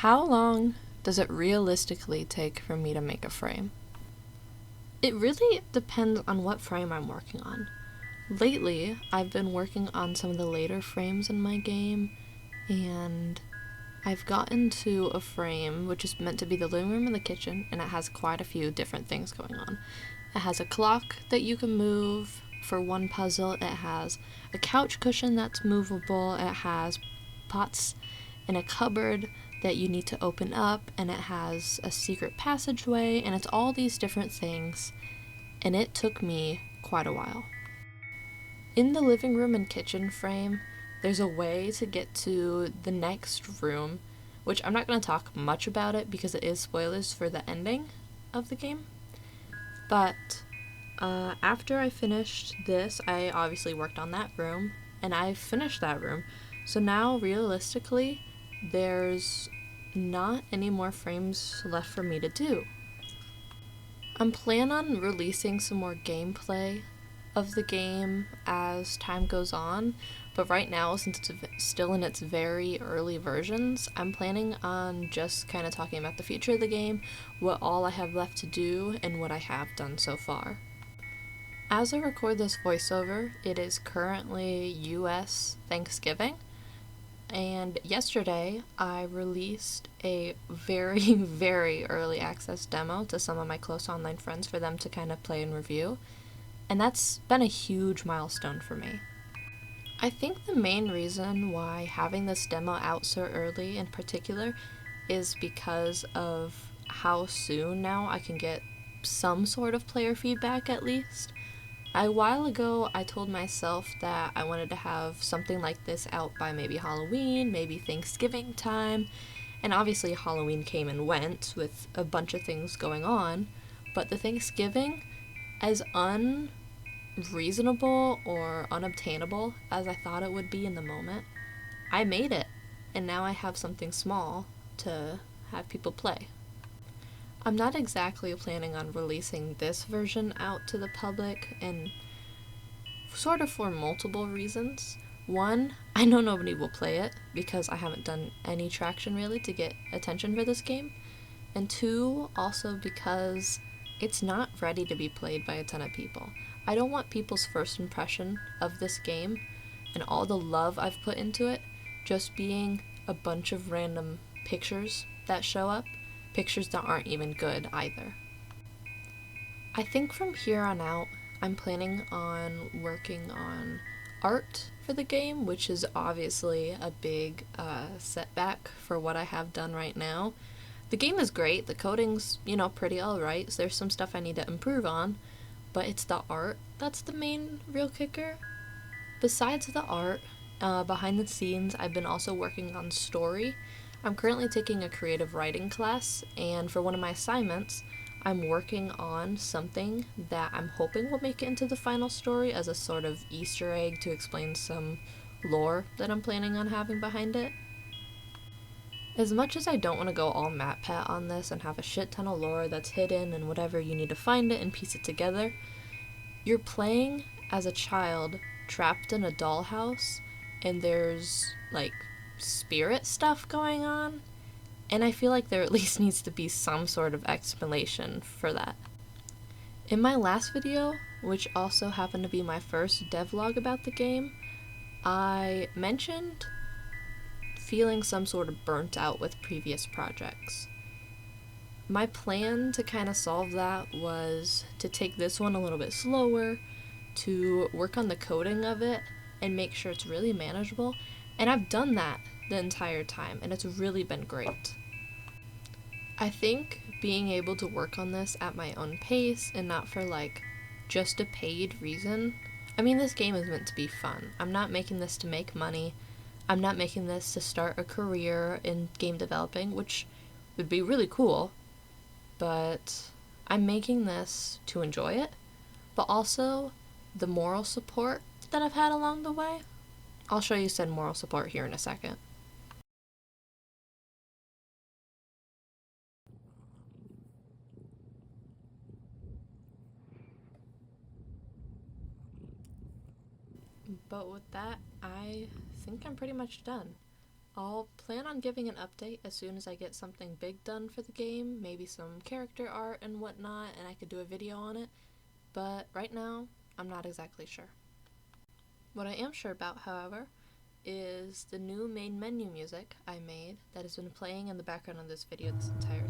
How long does it realistically take for me to make a frame? It really depends on what frame I'm working on. Lately, I've been working on some of the later frames in my game, and I've gotten to a frame which is meant to be the living room and the kitchen, and it has quite a few different things going on. It has a clock that you can move for one puzzle, it has a couch cushion that's movable, it has pots in a cupboard that you need to open up, and it has a secret passageway, and it's all these different things, and it took me quite a while. In the living room and kitchen frame, there's a way to get to the next room, which I'm not going to talk much about it because it is spoilers for the ending of the game. But after I finished this, I obviously worked on that room, and I finished that room. So now, realistically, there's not any more frames left for me to do. I'm planning on releasing some more gameplay of the game as time goes on, but right now, since it's still in its very early versions, I'm planning on just kind of talking about the future of the game, what all I have left to do, and what I have done so far. As I record this voiceover, it is currently US Thanksgiving, and yesterday I released a very, very early access demo to some of my close online friends for them to kind of play and review, and that's been a huge milestone for me. I think the main reason why having this demo out so early in particular is because of how soon now I can get some sort of player feedback at least. A while ago, I told myself that I wanted to have something like this out by maybe Halloween, maybe Thanksgiving time, and obviously Halloween came and went with a bunch of things going on, but the Thanksgiving, as unreasonable or unobtainable as I thought it would be in the moment, I made it, and now I have something small to have people play. I'm not exactly planning on releasing this version out to the public, and sort of for multiple reasons. One, I know nobody will play it because I haven't done any traction really to get attention for this game. And two, also because it's not ready to be played by a ton of people. I don't want people's first impression of this game and all the love I've put into it just being a bunch of random pictures that show up, pictures that aren't even good either. I think from here on out, I'm planning on working on art for the game, which is obviously a big setback for what I have done right now. The game is great, the coding's, pretty alright, so there's some stuff I need to improve on, but it's the art that's the main real kicker. Besides the art, behind the scenes, I've been also working on story. I'm currently taking a creative writing class, and for one of my assignments, I'm working on something that I'm hoping will make it into the final story as a sort of Easter egg to explain some lore that I'm planning on having behind it. As much as I don't want to go all MatPat on this and have a shit ton of lore that's hidden and whatever, you need to find it and piece it together, you're playing as a child trapped in a dollhouse, and there's, spirit stuff going on, and I feel like there at least needs to be some sort of explanation for that. In my last video, which also happened to be my first devlog about the game, I mentioned feeling some sort of burnt out with previous projects. My plan to kind of solve that was to take this one a little bit slower, to work on the coding of it, and make sure it's really manageable, and I've done that the entire time, and it's really been great. I think being able to work on this at my own pace and not for just a paid reason. I mean, this game is meant to be fun. I'm not making this to make money. I'm not making this to start a career in game developing, which would be really cool, but I'm making this to enjoy it, but also the moral support that I've had along the way. I'll show you said moral support here in a second. But with that, I think I'm pretty much done. I'll plan on giving an update as soon as I get something big done for the game, maybe some character art and whatnot, and I could do a video on it, but right now, I'm not exactly sure. What I am sure about, however, is the new main menu music I made that has been playing in the background of this video this entire